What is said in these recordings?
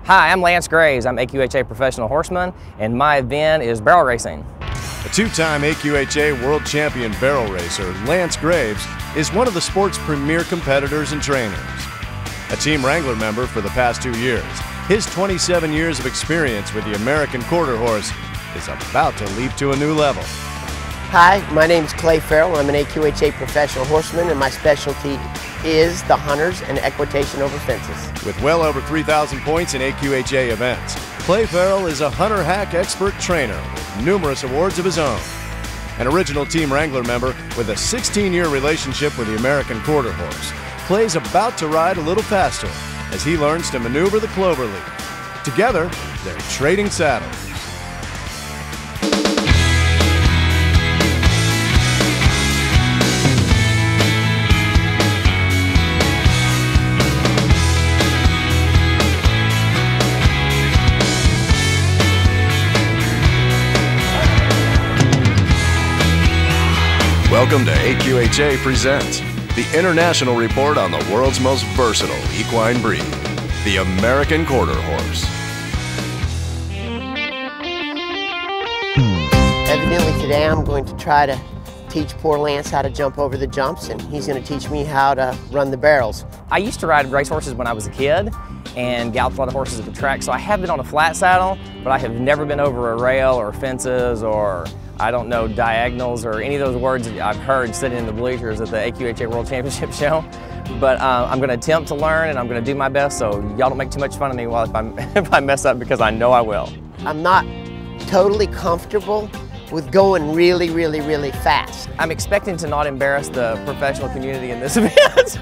Hi, I'm Lance Graves. I'm AQHA Professional Horseman, and my event is barrel racing. A two-time AQHA World Champion barrel racer, Lance Graves is one of the sport's premier competitors and trainers. A team wrangler member for the past 2 years, his 27 years of experience with the American Quarter Horse is about to leap to a new level. Hi, my name is Clay Farrell. I'm an AQHA Professional Horseman, and my specialty is the hunters and equitation over fences. With well over 3,000 points in AQHA events, Clay Farrell is a hunter hack expert trainer with numerous awards of his own. An original Team Wrangler member with a 16-year relationship with the American Quarter Horse, Clay's about to ride a little faster as he learns to maneuver the cloverleaf. Together, they're trading saddles. Welcome to AQHA Presents, the international report on the world's most versatile equine breed, the American Quarter Horse. Evidently today I'm going to try to teach poor Lance how to jump over the jumps, and he's going to teach me how to run the barrels. I used to ride racehorses when I was a kid and galloped a lot of horses at the track, so I have been on a flat saddle, but I have never been over a rail or fences or I don't know, diagonals or any of those words that I've heard sitting in the bleachers at the AQHA World Championship show. But I'm going to attempt to learn, and I'm going to do my best, so y'all don't make too much fun of me while if I mess up, because I know I will. I'm not totally comfortable with going really, really fast. I'm expecting to not embarrass the professional community in this event.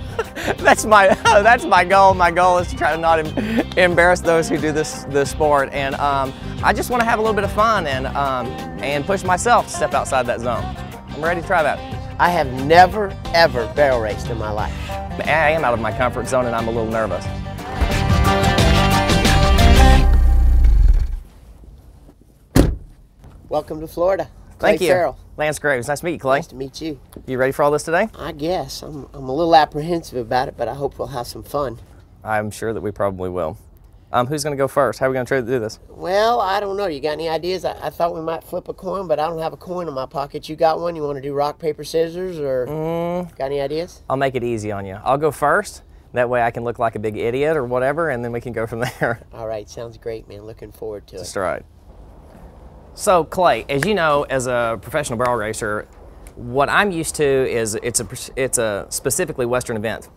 That's my goal. My goal is to try to not embarrass those who do this sport, and I just want to have a little bit of fun and push myself to step outside that zone. I'm ready to try that. I have never ever barrel raced in my life. I am out of my comfort zone, and I'm a little nervous. Welcome to Florida. Thank Clay you. Farrell. Lance Graves. Nice to meet you, Clay. Nice to meet you. You ready for all this today? I guess. I'm a little apprehensive about it, but I hope we'll have some fun. I'm sure that we probably will. Who's going to go first? How are we going to try to do this? Well, I don't know. You got any ideas? I thought we might flip a coin, but I don't have a coin in my pocket. You got one? You want to do rock, paper, scissors, or got any ideas? I'll make it easy on you. I'll go first. That way I can look like a big idiot or whatever, and then we can go from there. All right. Sounds great, man. Looking forward to it. That's right. So, Clay, as you know, as a professional barrel racer, what I'm used to is it's a specifically Western event.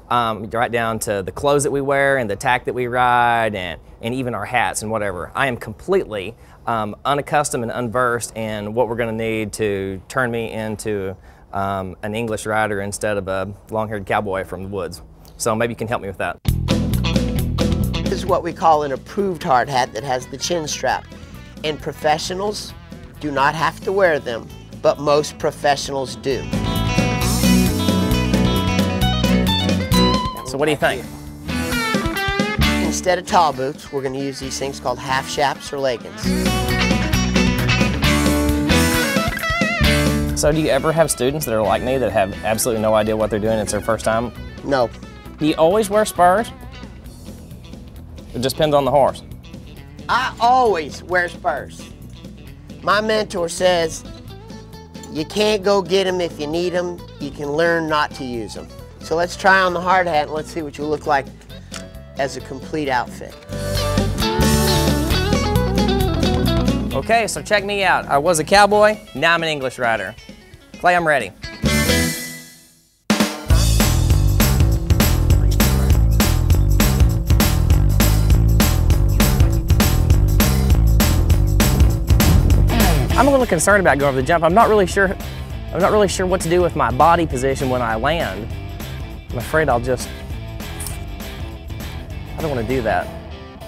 Right down to the clothes that we wear and the tack that we ride and even our hats and whatever. I am completely unaccustomed and unversed in what we're going to need to turn me into an English rider instead of a long-haired cowboy from the woods. So maybe you can help me with that. This is what we call an approved hard hat that has the chin strap. And professionals do not have to wear them, but most professionals do. So what do you think? Instead of tall boots, we're going to use these things called half chaps or leggings. So do you ever have students that are like me that have absolutely no idea what they're doing? It's their first time? No. Do you always wear spurs? It just depends on the horse. I always wear spurs. My mentor says, you can't go get them if you need them. You can learn not to use them. So let's try on the hard hat and let's see what you look like as a complete outfit. Okay, so check me out. I was a cowboy, now I'm an English rider. Clay, I'm ready. I'm a little concerned about going over the jump. I'm not really sure what to do with my body position when I land. I'm afraid I don't want to do that.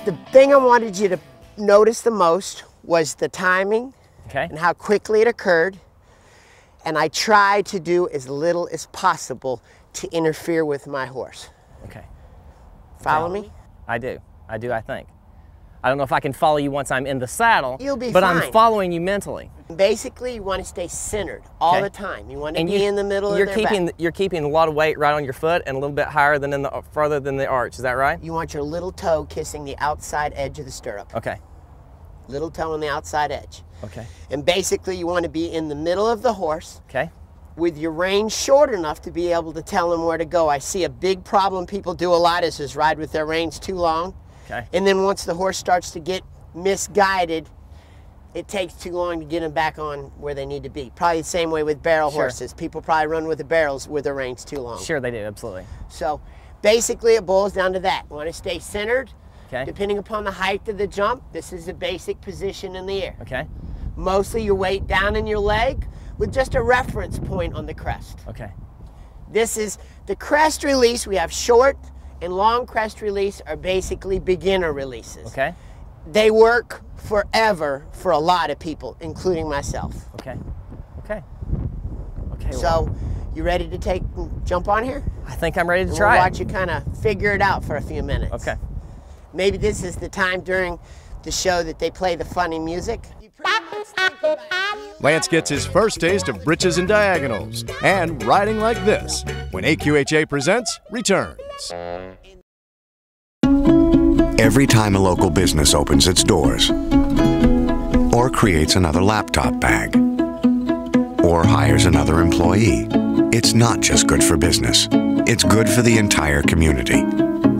The thing I wanted you to notice the most was the timing and how quickly it occurred. And I tried to do as little as possible to interfere with my horse. Okay. Follow me? I do, I think. I don't know if I can follow you once I'm in the saddle. You'll be but fine. I'm following you mentally. Basically, you want to stay centered all the time. You want to be in the middle of their back. You're keeping a lot of weight right on your foot and a little bit higher than farther than the arch. Is that right? You want your little toe kissing the outside edge of the stirrup. Okay. Little toe on the outside edge. Okay. And basically, you want to be in the middle of the horse. Okay. With your reins short enough to be able to tell them where to go. I see a big problem people do a lot is ride with their reins too long. Okay. And then once the horse starts to get misguided, it takes too long to get them back on where they need to be. Probably the same way with barrel horses. People probably run with the barrels with their reins too long. Sure, they do, absolutely. So basically it boils down to that. You want to stay centered. Okay. Depending upon the height of the jump, this is the basic position in the air. Okay. Mostly your weight down in your leg with just a reference point on the crest. Okay. This is the crest release. We have short and long crest release are basically beginner releases. Okay. They work forever for a lot of people, including myself. Okay. Okay. Okay. So, you ready to jump on here? I think I'm ready to And try we'll it. watch you kind of figure it out for a few minutes. Okay. Maybe this is the time during the show that they play the funny music. Lance gets his first taste of britches and diagonals and riding like this when AQHA Presents returns. Every time a local business opens its doors, or creates another laptop bag, or hires another employee, it's not just good for business, it's good for the entire community.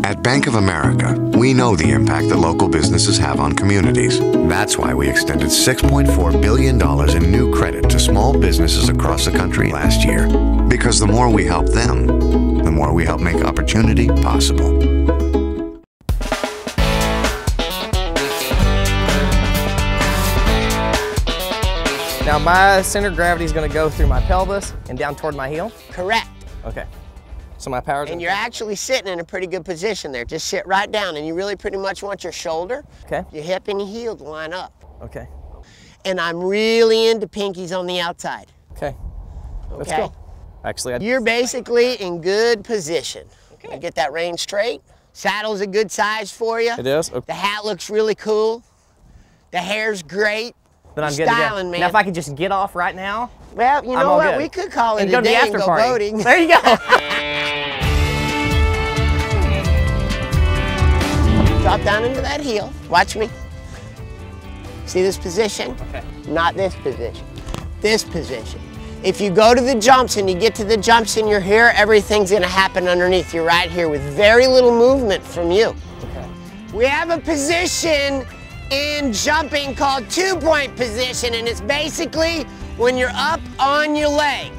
At Bank of America, we know the impact that local businesses have on communities. That's why we extended $6.4 billion in new credit to small businesses across the country last year. Because the more we help them, the more we help make opportunity possible. Now my center of gravity is going to go through my pelvis and down toward my heel. Correct. Okay. So my power's And you're actually sitting in a pretty good position there. Just sit right down, and you really pretty much want your shoulder, your hip, and your heel to line up. Okay. And I'm really into pinkies on the outside. Okay. Let's Okay. go. Actually, You're basically in good position. Okay. Get that rein straight. Saddle's a good size for you. It is. Okay. The hat looks really cool. The hair's great. Then I'm You're good to styling, go. man. Now if I could just get off right now. Well, you I'm know all what? good. We could call it And a go to the day after and go party. boating. There you go. Drop down into that heel. Watch me. See this position? Okay. Not this position. This position. If you go to the jumps and you get to the jumps and you're here, everything's going to happen underneath you right here with very little movement from you. Okay. We have a position in jumping called two-point position, and it's basically when you're up on your leg.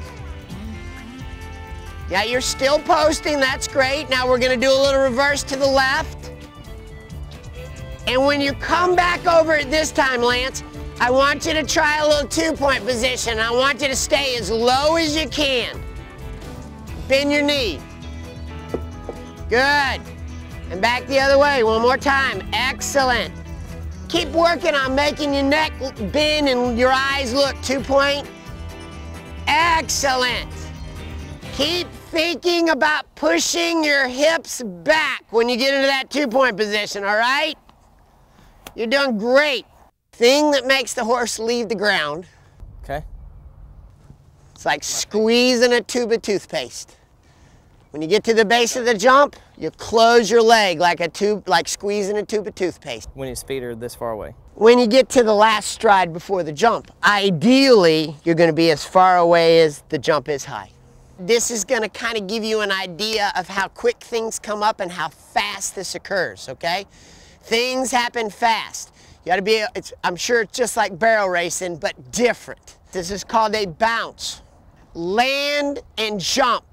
Yeah, you're still posting, that's great. Now we're gonna do a little reverse to the left. And when you come back over it this time, Lance, I want you to try a little two-point position. I want you to stay as low as you can. Bend your knee. Good. And back the other way, one more time. Excellent. Keep working on making your neck bend and your eyes look two-point. Excellent. Keep thinking about pushing your hips back when you get into that two-point position, all right? You're doing great. Thing that makes the horse leave the ground. Okay. It's like squeezing a tube of toothpaste. When you get to the base of the jump, you close your leg like squeezing a tube of toothpaste. When you speed her this far away. When you get to the last stride before the jump, ideally, you're going to be as far away as the jump is high. This is going to kind of give you an idea of how quick things come up and how fast this occurs, okay? Things happen fast. You got to be, I'm sure it's just like barrel racing, but different. This is called a bounce. Land and jump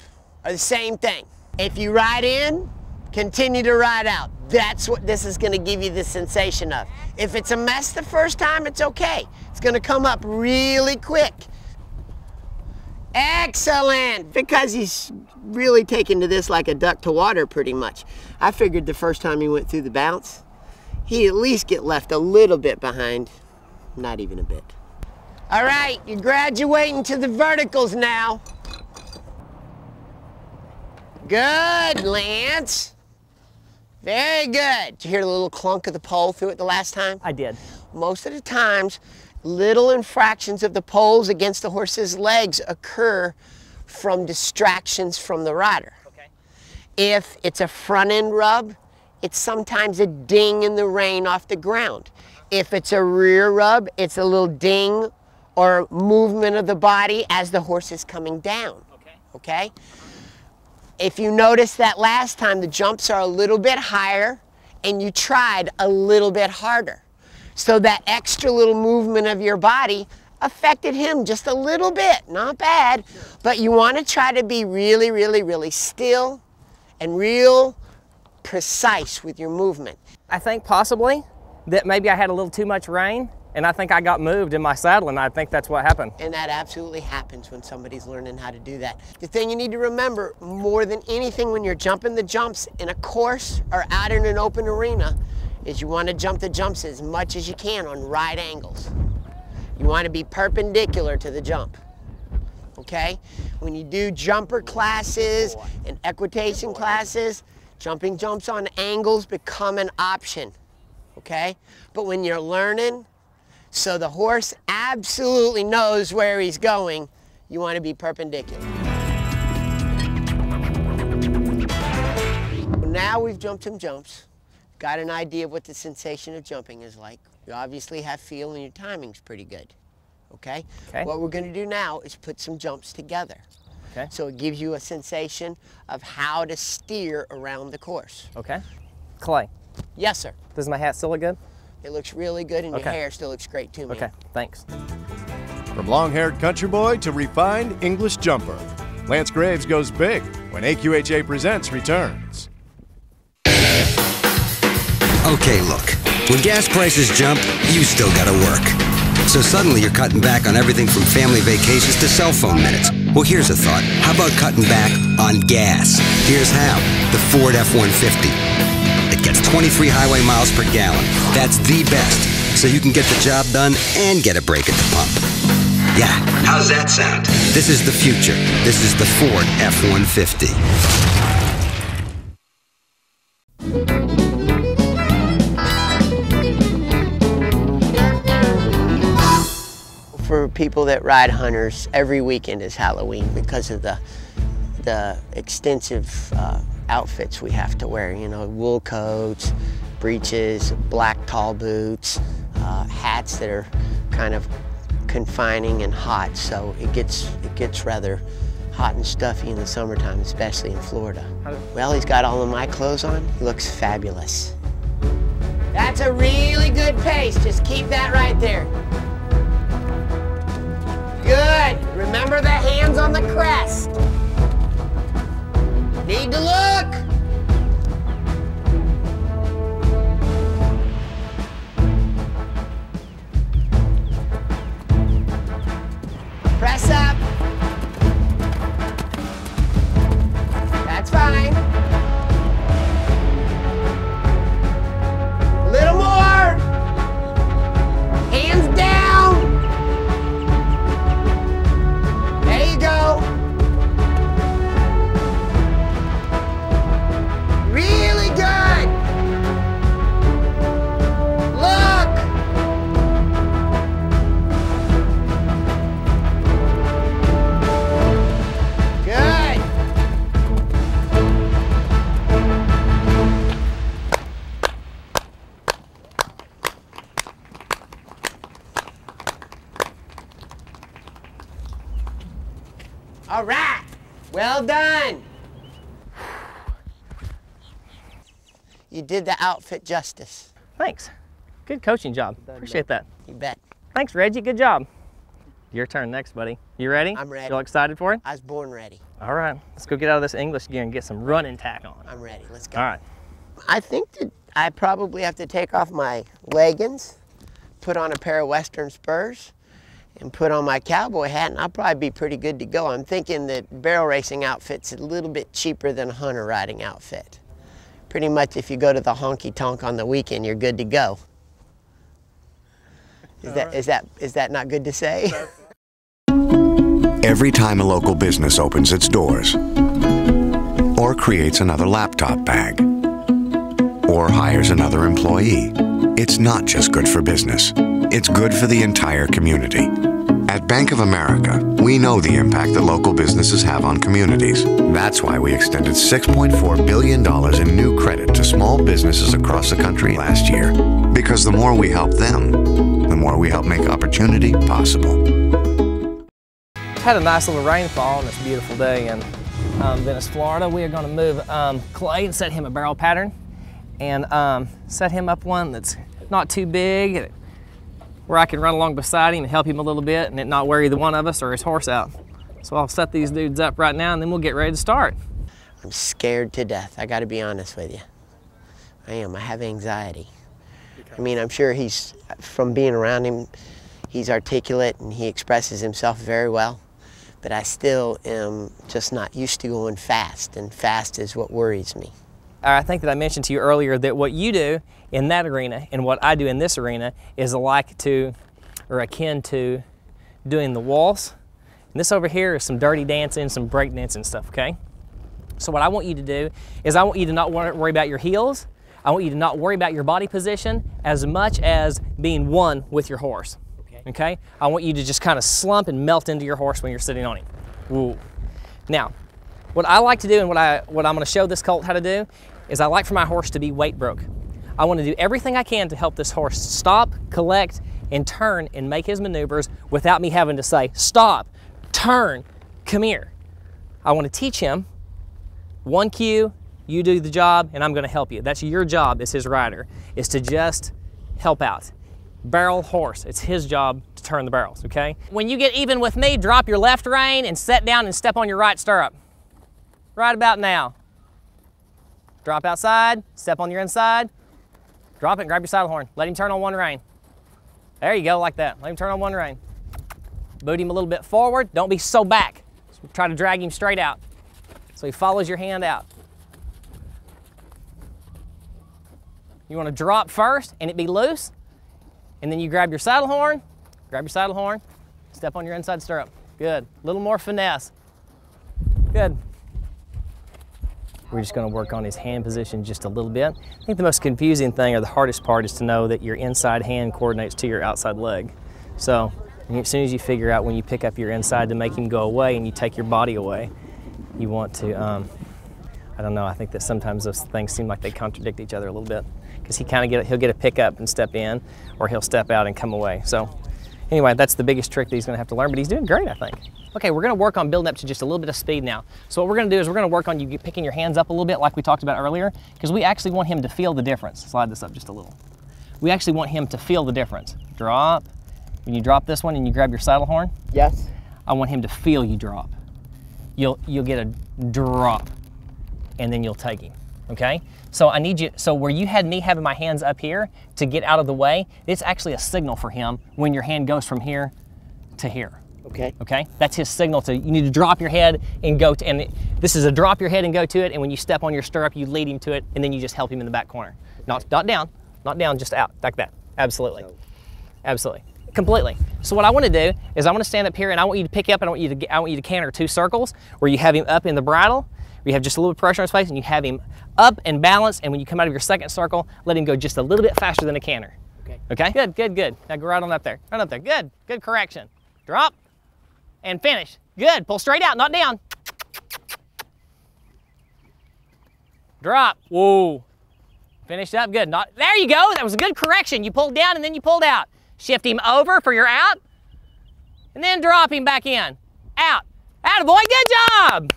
are the same thing. If you ride in, continue to ride out. That's what this is going to give you the sensation of. If it's a mess the first time, it's okay. It's going to come up really quick. Excellent, because he's really taken to this like a duck to water pretty much. I figured the first time he went through the bounce, he'd at least get left a little bit behind, not even a bit. All right, you're graduating to the verticals now. Good, Lance. Very good. Did you hear the little clunk of the pole through it the last time? I did. Most of the times, little infractions of the poles against the horse's legs occur from distractions from the rider. Okay. If it's a front end rub, it's sometimes a ding in the rein off the ground. If it's a rear rub, it's a little ding or movement of the body as the horse is coming down. Okay. Okay? If you notice that last time, the jumps are a little bit higher and you tried a little bit harder. So that extra little movement of your body affected him just a little bit, not bad, but you want to try to be really, really, really still and real precise with your movement. I think possibly that maybe I had a little too much rein, and I think I got moved in my saddle, and I think that's what happened. And that absolutely happens when somebody's learning how to do that. The thing you need to remember more than anything when you're jumping the jumps in a course or out in an open arena is you want to jump the jumps as much as you can on right angles. You want to be perpendicular to the jump, okay? When you do jumper classes and equitation classes, jumping jumps on angles become an option, okay? But when you're learning, so the horse absolutely knows where he's going, you want to be perpendicular. Now we've jumped some jumps. Got an idea of what the sensation of jumping is like. You obviously have feel and your timing's pretty good, okay? What we're gonna do now is put some jumps together. Okay. So it gives you a sensation of how to steer around the course. Okay. Clay. Yes, sir. Does my hat still look good? It looks really good and your Okay. hair still looks great too, man. Okay, thanks. From long-haired country boy to refined English jumper, Lance Graves goes big when AQHA Presents returns. Okay, look, when gas prices jump, you still gotta work. So suddenly you're cutting back on everything from family vacations to cell phone minutes. Well, here's a thought. How about cutting back on gas? Here's how. The Ford F-150. It gets 23 highway miles per gallon. That's the best. So you can get the job done and get a break at the pump. Yeah, how's that sound? This is the future. This is the Ford F-150. For people that ride hunters, every weekend is Halloween because of the extensive outfits we have to wear. You know, wool coats, breeches, black tall boots, hats that are kind of confining and hot. So it gets rather hot and stuffy in the summertime, especially in Florida. Well, he's got all of my clothes on. He looks fabulous. That's a really good pace. Just keep that right there. Good. Remember the hands on the crest. Need to look. Press up. That's fine. A little more. Hands down. There you go. Really good. Look. Good. All right. Well done. You did the outfit justice. Thanks. Good coaching job. Appreciate that. You bet. Thanks, Reggie. Good job. Your turn next, buddy. You ready? I'm ready. You all excited for it? I was born ready. All right. Let's go get out of this English gear and get some running tack on. I'm ready. Let's go. All right. I think that I probably have to take off my leggings, put on a pair of Western spurs, and put on my cowboy hat, and I'll probably be pretty good to go. I'm thinking that barrel racing outfit's a little bit cheaper than a hunter riding outfit. Pretty much if you go to the honky tonk on the weekend, you're good to go. Is that not good to say? Every time a local business opens its doors or creates another laptop bag or hires another employee. It's not just good for business. It's good for the entire community. At Bank of America, we know the impact that local businesses have on communities. That's why we extended $6.4 billion in new credit to small businesses across the country last year. Because the more we help them, the more we help make opportunity possible. Had a nice little rainfall on this beautiful day in Venice, Florida. We are going to move Clay and set him a barrel pattern, and set him up one that's not too big, where I can run along beside him and help him a little bit and it not wear either one of us or his horse out. So I'll set these dudes up right now and then we'll get ready to start. I'm scared to death, I gotta be honest with you. I am, I have anxiety. I mean, I'm sure he's, from being around him, he's articulate and he expresses himself very well, but I still am just not used to going fast, and fast is what worries me. I think that I mentioned to you earlier that what you do in that arena and what I do in this arena is alike to, or akin to, doing the waltz. And this over here is some dirty dancing, some break dancing stuff, okay? So what I want you to do is I want you to not worry about your heels. I want you to not worry about your body position as much as being one with your horse, okay? I want you to just kind of slump and melt into your horse when you're sitting on him. Woo. Now, what I like to do and what I'm going to show this colt how to do is I like for my horse to be weight broke. I want to do everything I can to help this horse stop, collect, and turn and make his maneuvers without me having to say, stop, turn, come here. I want to teach him one cue, you do the job, and I'm going to help you. That's your job as his rider, is to just help out. Barrel horse, it's his job to turn the barrels, okay? When you get even with me, drop your left rein and set down and step on your right stirrup. Right about now. Drop outside, step on your inside, drop it and grab your saddle horn. Let him turn on one rein. There you go, like that. Let him turn on one rein. Boot him a little bit forward. Don't be so back. Try to drag him straight out so he follows your hand out. You want to drop first and it be loose, and then you grab your saddle horn, step on your inside stirrup. Good. A little more finesse. Good. We're just going to work on his hand position just a little bit. I think the most confusing thing, or the hardest part, is to know that your inside hand coordinates to your outside leg. So as soon as you figure out when you pick up your inside to make him go away and you take your body away, you want to, I don't know, I think that sometimes those things seem like they contradict each other a little bit, because he'll get a pick up and step in, or he'll step out and come away. So anyway, that's the biggest trick that he's going to have to learn, but he's doing great, I think. Okay, we're going to work on building up to just a little bit of speed now. So what we're going to do is we're going to work on you picking your hands up a little bit like we talked about earlier, because we actually want him to feel the difference. Slide this up just a little. We actually want him to feel the difference. Drop. When you drop this one and you grab your saddle horn. Yes. I want him to feel you drop. You'll get a drop, and then you'll take him, okay? So I need you, so where you had me having my hands up here to get out of the way, it's actually a signal for him when your hand goes from here to here. Okay. Okay, that's his signal to, you need to drop your head and go to, and this is a drop your head and go to it, and when you step on your stirrup, you lead him to it, and then you just help him in the back corner. Not down, just out, like that. Absolutely. Absolutely. Completely. So what I want to do is I want to stand up here and I want you to pick up and I want you to canter 2 circles where you have him up in the bridle, where you have just a little bit of pressure on his face, and you have him up and balanced, and when you come out of your second circle, let him go just a little bit faster than a canter. Okay. Okay? Good, good, good. Now go right on up there. Right up there. Good. Good correction. Drop and finish. Good. Pull straight out, not down. Drop. Whoa. Finish up. Good. Not, there you go. That was a good correction. You pulled down and then you pulled out. Shift him over for your out, and then drop him back in. Out. Attaboy, good job.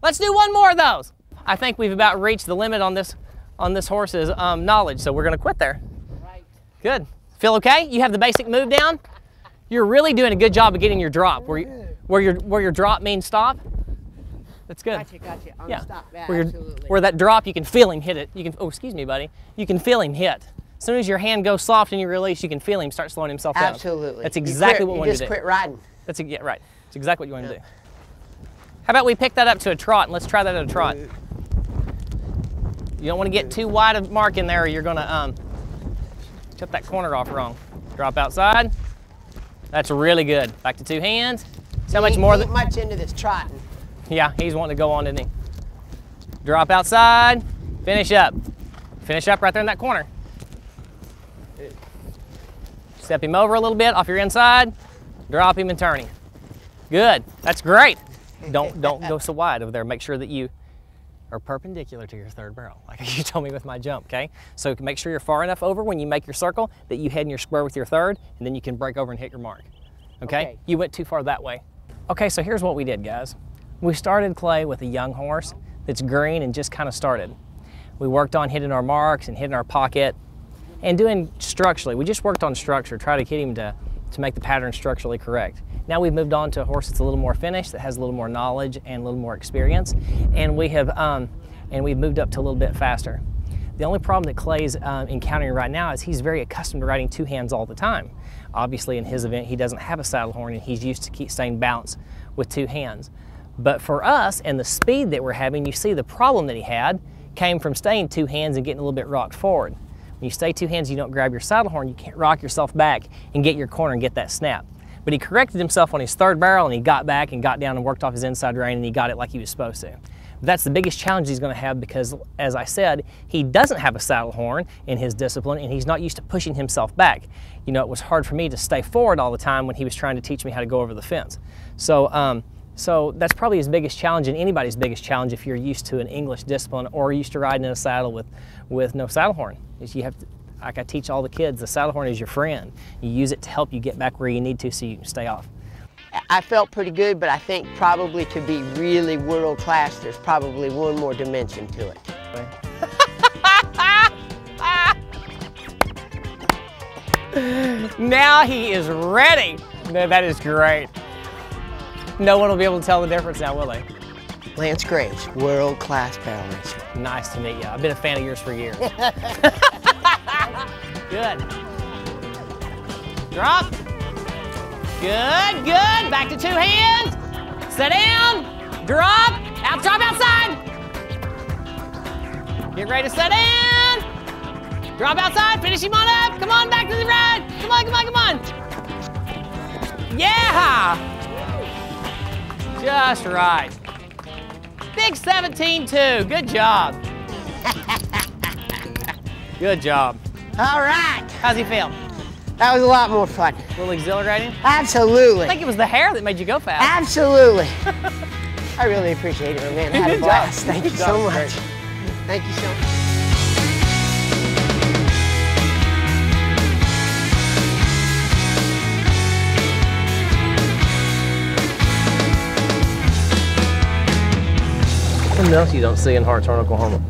Let's do one more of those. I think we've about reached the limit on this horse's knowledge, so we're gonna quit there. Right. Good. Feel okay? You have the basic move down? You're really doing a good job of getting your drop. Where your drop means stop. That's good. Gotcha. On yeah. Stop. Yeah, Where that drop, you can feel him hit it. You can. Oh, excuse me, buddy. You can feel him hit. As soon as your hand goes soft and you release, you can feel him start slowing himself down. Absolutely. That's exactly what we want to do. You just quit riding. Yeah, right. That's exactly what you want to do. How about we pick that up to a trot, and let's try that at a trot. You don't want to get too wide of mark in there, or you're going to cut that corner off wrong. Drop outside. That's really good. Back to 2 hands. See how much more? Ain't much into this trotting. Yeah, he's wanting to go on, isn't he? Drop outside. Finish up. Finish up right there in that corner. Step him over a little bit off your inside, drop him and turn him. Good, that's great. Don't go so wide over there. Make sure that you are perpendicular to your third barrel, like you told me with my jump, okay? So make sure you're far enough over when you make your circle that you head in your square with your third, and then you can break over and hit your mark, okay? You went too far that way. Okay, so here's what we did, guys. We started Clay with a young horse that's green and just kind of started. We worked on hitting our marks and hitting our pocket and doing structurally. We just worked on structure, try to get him to make the pattern structurally correct. Now we've moved on to a horse that's a little more finished, that has a little more knowledge and a little more experience, and we've moved up to a little bit faster. The only problem that Clay's encountering right now is he's very accustomed to riding two hands all the time. Obviously in his event he doesn't have a saddle horn and he's used to staying balanced with two hands. But for us and the speed that we're having, you see the problem that he had came from staying two hands and getting a little bit rocked forward. When you stay two hands, you don't grab your saddle horn, you can't rock yourself back and get your corner and get that snap. But he corrected himself on his third barrel and he got back and got down and worked off his inside rein and he got it like he was supposed to. That's the biggest challenge he's going to have because, as I said, he doesn't have a saddle horn in his discipline and he's not used to pushing himself back. You know, it was hard for me to stay forward all the time when he was trying to teach me how to go over the fence. So that's probably his biggest challenge and anybody's biggest challenge if you're used to an English discipline or used to riding in a saddle with no saddle horn. Is you have to, like I teach all the kids, the saddle horn is your friend. You use it to help you get back where you need to so you can stay off. I felt pretty good, but I think probably to be really world class, there's probably one more dimension to it. Now he is ready. That is great. No one will be able to tell the difference now, will they? Lance Graves, world class barrel racer. Nice to meet you. I've been a fan of yours for years. Good. Drop. Good, good. Back to two hands. Sit down. Drop. Out, drop outside. Get ready to sit down. Drop outside. Finish him on up. Come on, back to the ride. Come on, come on, come on. Yeah. Just right. Big 17-2. Good job. Good job. All right. How's he feel? That was a lot more fun. A little exhilarating? Absolutely. I think it was the hair that made you go fast. Absolutely. I really appreciate it, man. I had a blast. Thank you so much. Great. Thank you so much. Something else you don't see in Hartshorn, Oklahoma.